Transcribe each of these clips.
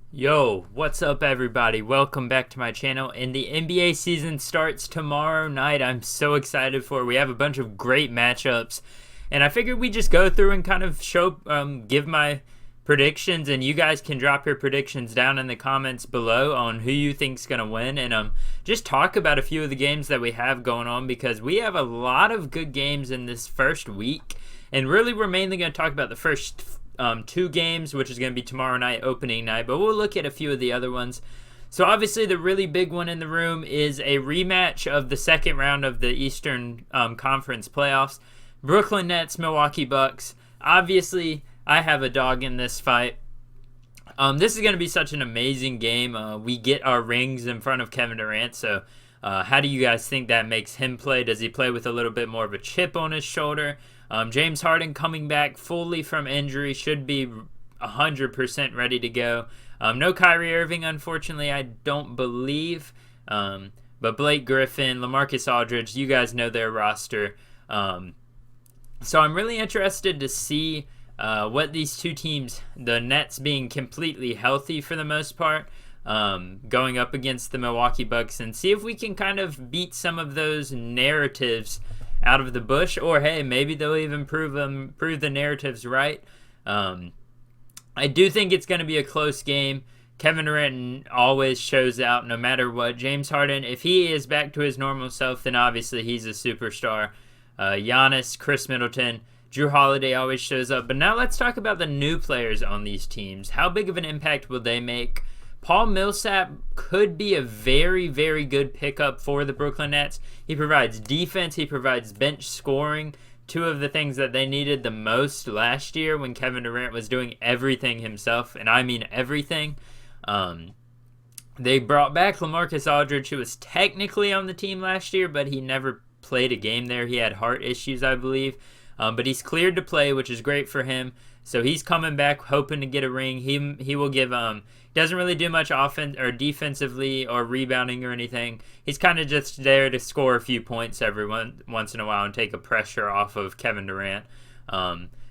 Yo, what's up everybody? Welcome back to my channel. And the NBA season starts tomorrow night. I'm so excited for it. We have a bunch of great matchups. And I figured we just go through and kind of give my predictions, and you guys can drop your predictions down in the comments below on who you think's going to win, and just talk about a few of the games that we have going on, because we have a lot of good games in this first week. And really we're mainly going to talk about the first two games, which is going to be tomorrow night, opening night, but we'll look at a few of the other ones. So obviously the really big one in the room is a rematch of the second round of the Eastern Conference playoffs. Brooklyn Nets, Milwaukee Bucks. Obviously, I have a dog in this fight. This is going to be such an amazing game. We get our rings in front of Kevin Durant, so how do you guys think that makes him play? Does he play with a little bit more of a chip on his shoulder? James Harden coming back fully from injury, should be 100% ready to go. No Kyrie Irving, unfortunately, I don't believe. But Blake Griffin, Lamarcus Aldridge, you guys know their roster. So I'm really interested to see what these two teams, the Nets being completely healthy for the most part, going up against the Milwaukee Bucks, and see if we can kind of beat some of those narratives out of the bush, or hey, maybe they'll even prove the narratives right. I do think it's going to be a close game. Kevin Durant always shows out no matter what. James Harden, if he is back to his normal self, then obviously he's a superstar. Giannis, Chris Middleton, Drew Holiday always shows up. But now let's talk about the new players on these teams. How big of an impact will they make? Paul Millsap could be a very, very good pickup for the Brooklyn Nets. He provides defense. He provides bench scoring. Two of the things that they needed the most last year when Kevin Durant was doing everything himself, and I mean everything. They brought back Lamarcus Aldridge, who was technically on the team last year, but he never played a game there. He had heart issues, I believe. But he's cleared to play, which is great for him. So he's coming back hoping to get a ring. He will give doesn't really do much offense or defensively or rebounding or anything. He's kind of just there to score a few points every once in a while and take a pressure off of Kevin Durant.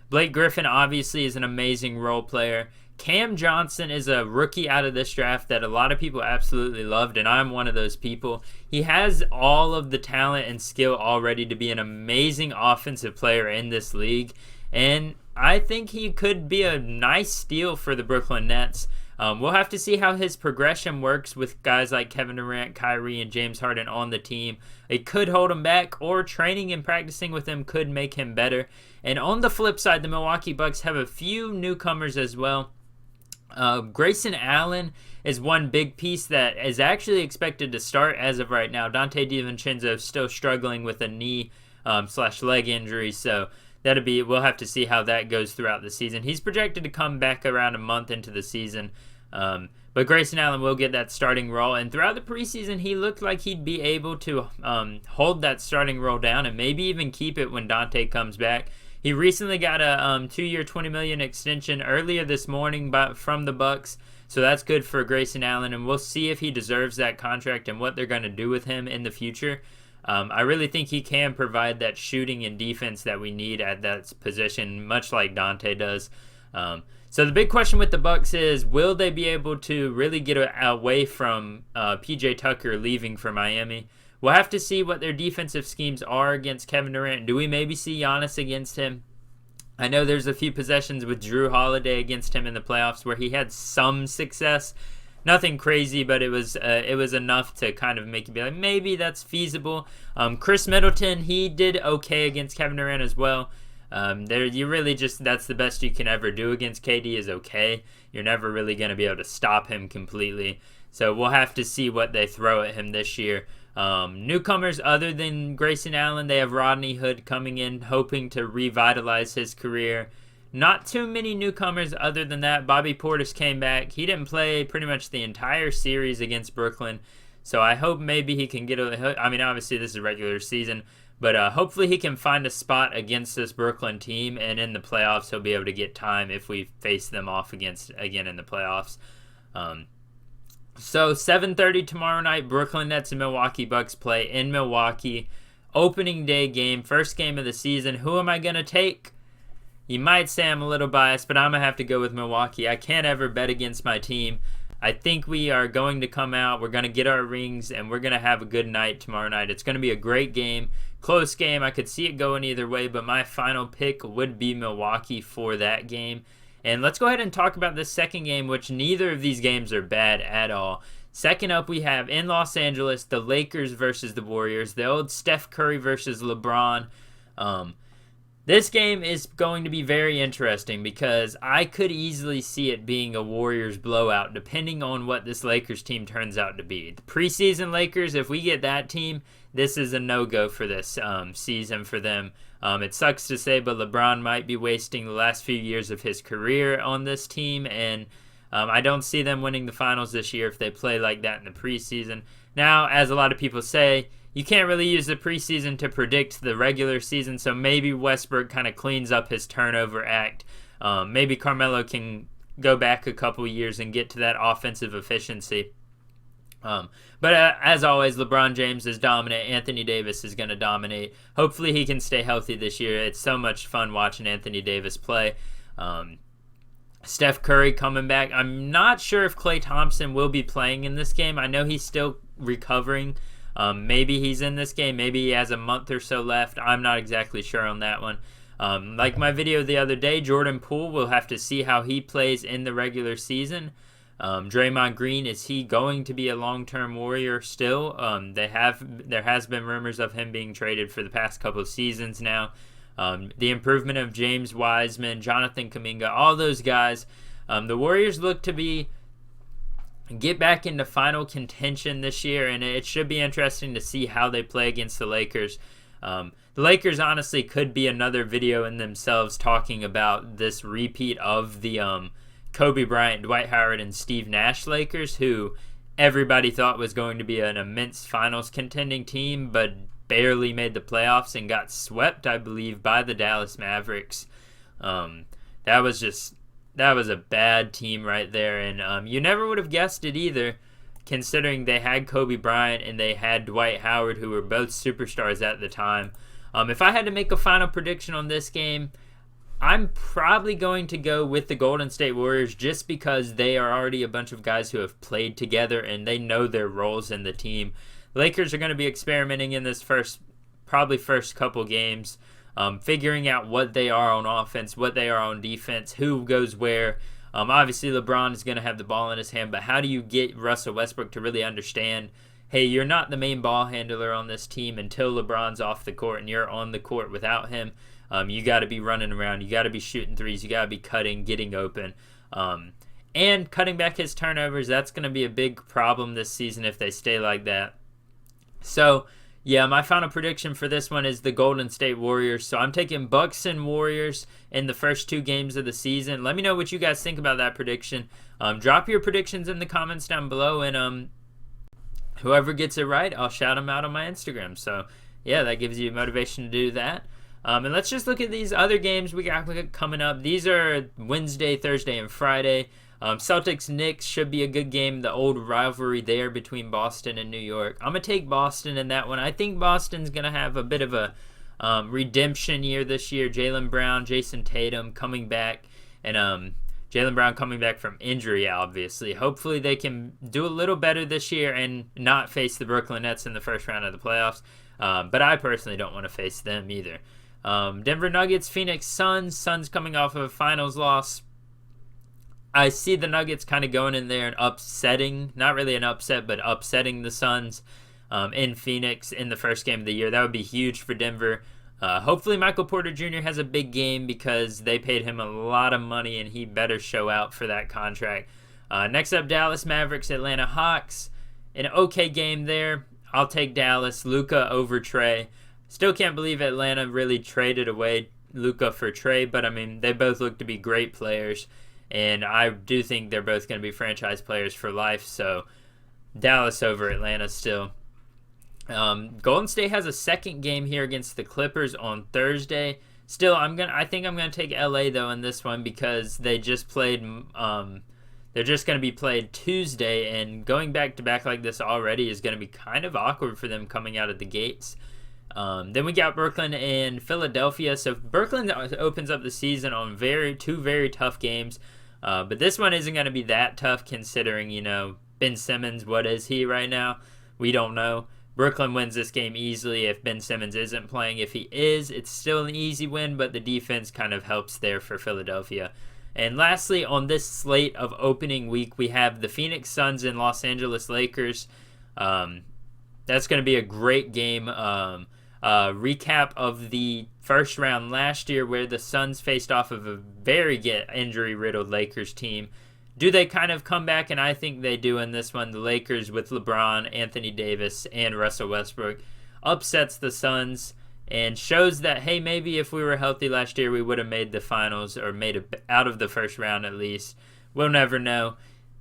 Blake Griffin obviously is an amazing role player. Cam Johnson is a rookie out of this draft that a lot of people absolutely loved, and I'm one of those people. He has all of the talent and skill already to be an amazing offensive player in this league, and I think he could be a nice steal for the Brooklyn Nets. We'll have to see how his progression works with guys like Kevin Durant, Kyrie, and James Harden on the team. It could hold him back, or training and practicing with him could make him better. And on the flip side, the Milwaukee Bucks have a few newcomers as well. Grayson Allen is one big piece that is actually expected to start as of right now. Dante DiVincenzo is still struggling with a knee / leg injury, so we'll have to see how that goes throughout the season. He's projected to come back around a month into the season. But Grayson Allen will get that starting role, and throughout the preseason he looked like he'd be able to hold that starting role down and maybe even keep it when Dante comes back. He recently got a 2-year, $20 million extension earlier this morning from the Bucks, so that's good for Grayson Allen, and we'll see if he deserves that contract and what they're going to do with him in the future. I really think he can provide that shooting and defense that we need at that position, much like Dante does. So the big question with the Bucks is, will they be able to really get away from PJ Tucker leaving for Miami? We'll have to see what their defensive schemes are against Kevin Durant. Do we maybe see Giannis against him? I know there's a few possessions with Drew Holiday against him in the playoffs where he had some success. Nothing crazy, but it was enough to kind of make you be like, maybe that's feasible. Chris Middleton, he did okay against Kevin Durant as well. That's the best you can ever do against KD is okay. You're never really going to be able to stop him completely. So we'll have to see what they throw at him this year. Newcomers other than Grayson Allen, they have Rodney Hood coming in, hoping to revitalize his career. Not too many newcomers other than that. Bobby Portis came back. He didn't play pretty much the entire series against Brooklyn, so I hope maybe he can obviously this is regular season, but hopefully he can find a spot against this Brooklyn team, and in the playoffs he'll be able to get time if we face them off again in the playoffs. So 7:30 tomorrow night, Brooklyn Nets and Milwaukee Bucks play in Milwaukee. Opening day game, first game of the season. Who am I going to take? You might say I'm a little biased, but I'm going to have to go with Milwaukee. I can't ever bet against my team. I think we are going to come out, we're going to get our rings, and we're going to have a good night tomorrow night. It's going to be a great game, close game. I could see it going either way, but my final pick would be Milwaukee for that game. And let's go ahead and talk about this second game, which neither of these games are bad at all. Second up, we have in Los Angeles, the Lakers versus the Warriors, the old Steph Curry versus LeBron. This game is going to be very interesting because I could easily see it being a Warriors blowout depending on what this Lakers team turns out to be. The preseason Lakers, if we get that team, this is a no-go for this season for them. It sucks to say, but LeBron might be wasting the last few years of his career on this team, and I don't see them winning the finals this year if they play like that in the preseason. Now, as a lot of people say, you can't really use the preseason to predict the regular season, so maybe Westbrook kind of cleans up his turnover act. Maybe Carmelo can go back a couple years and get to that offensive efficiency. But as always, LeBron James is dominant. Anthony Davis is going to dominate. Hopefully he can stay healthy this year. It's so much fun watching Anthony Davis play. Steph Curry coming back. I'm not sure if Klay Thompson will be playing in this game. I know he's still recovering. Maybe he's in this game. Maybe he has a month or so left. I'm not exactly sure on that one. Like my video the other day, Jordan Poole, we'll have to see how he plays in the regular season. Draymond Green, is he going to be a long-term Warrior still? There has been rumors of him being traded for the past couple of seasons now. The improvement of James Wiseman, Jonathan Kuminga, all those guys. The Warriors look to get back into final contention this year, and it should be interesting to see how they play against the Lakers. The Lakers honestly could be another video in themselves talking about this repeat of the Kobe Bryant, Dwight Howard, and Steve Nash Lakers, who everybody thought was going to be an immense finals contending team, but barely made the playoffs and got swept, I believe, by the Dallas Mavericks. That was a bad team right there, and you never would have guessed it either, considering they had Kobe Bryant and they had Dwight Howard, who were both superstars at the time. If I had to make a final prediction on this game, I'm probably going to go with the Golden State Warriors just because they are already a bunch of guys who have played together and they know their roles in the team. Lakers are going to be experimenting in this first couple games, figuring out what they are on offense, what they are on defense, who goes where. Obviously, LeBron is going to have the ball in his hand, but how do you get Russell Westbrook to really understand, hey, you're not the main ball handler on this team until LeBron's off the court and you're on the court without him. You got to be running around. You got to be shooting threes. You got to be cutting, getting open. And cutting back his turnovers, that's going to be a big problem this season if they stay like that. So, yeah, my final prediction for this one is the Golden State Warriors. So I'm taking Bucks and Warriors in the first two games of the season. Let me know what you guys think about that prediction. Drop your predictions in the comments down below, and whoever gets it right, I'll shout them out on my Instagram. So, yeah, that gives you motivation to do that. And let's just look at these other games we got coming up. These are Wednesday, Thursday, and Friday. Celtics Knicks should be a good game. The old rivalry there between Boston and New York. I'm going to take Boston in that one. I think Boston's going to have a bit of a redemption year this year. Jaylen Brown, Jason Tatum coming back, and Jaylen Brown coming back from injury, obviously. Hopefully they can do a little better this year and not face the Brooklyn Nets in the first round of the playoffs. But I personally don't want to face them either. Denver Nuggets, Phoenix Suns. Suns coming off of a finals loss. I see the Nuggets kind of going in there and upsetting, not really an upset, but upsetting the Suns in Phoenix in the first game of the year. That would be huge for Denver. Hopefully Michael Porter Jr. has a big game because they paid him a lot of money and he better show out for that contract. Next up, Dallas Mavericks, Atlanta Hawks. An okay game there. I'll take Dallas. Luka over Trey. Still can't believe Atlanta really traded away Luka for Trey, but I mean, they both look to be great players, and I do think they're both going to be franchise players for life, so Dallas over Atlanta still. Golden State has a second game here against the Clippers on Thursday. Still, I think I'm going to take LA though in this one because they just played. They're just going to be played Tuesday, and going back to back like this already is going to be kind of awkward for them coming out of the gates. Then we got Brooklyn and Philadelphia. So Brooklyn opens up the season on two very tough games. But this one isn't going to be that tough considering, Ben Simmons, what is he right now? We don't know. Brooklyn wins this game easily if Ben Simmons isn't playing. If he is, it's still an easy win, but the defense kind of helps there for Philadelphia. And lastly, on this slate of opening week, we have the Phoenix Suns and Los Angeles Lakers. That's going to be a great game. Recap of the first round last year where the Suns faced off of a very injury-riddled Lakers team. Do they kind of come back? And I think they do in this one. The Lakers with LeBron, Anthony Davis, and Russell Westbrook upsets the Suns and shows that, hey, maybe if we were healthy last year, we would have made the finals or made it out of the first round at least. We'll never know.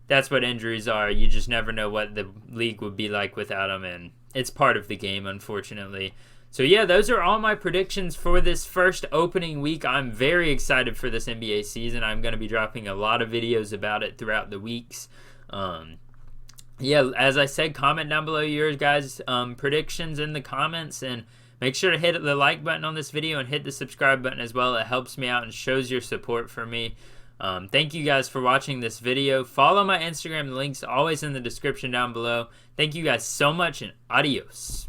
That's what injuries are. You just never know what the league would be like without them, and it's part of the game, unfortunately. So yeah, those are all my predictions for this first opening week. I'm very excited for this NBA season. I'm going to be dropping a lot of videos about it throughout the weeks. Yeah, as I said, comment down below your guys' predictions in the comments, and make sure to hit the like button on this video and hit the subscribe button as well. It helps me out and shows your support for me. Thank you guys for watching this video. Follow my Instagram. The link's always in the description down below. Thank you guys so much, and adios.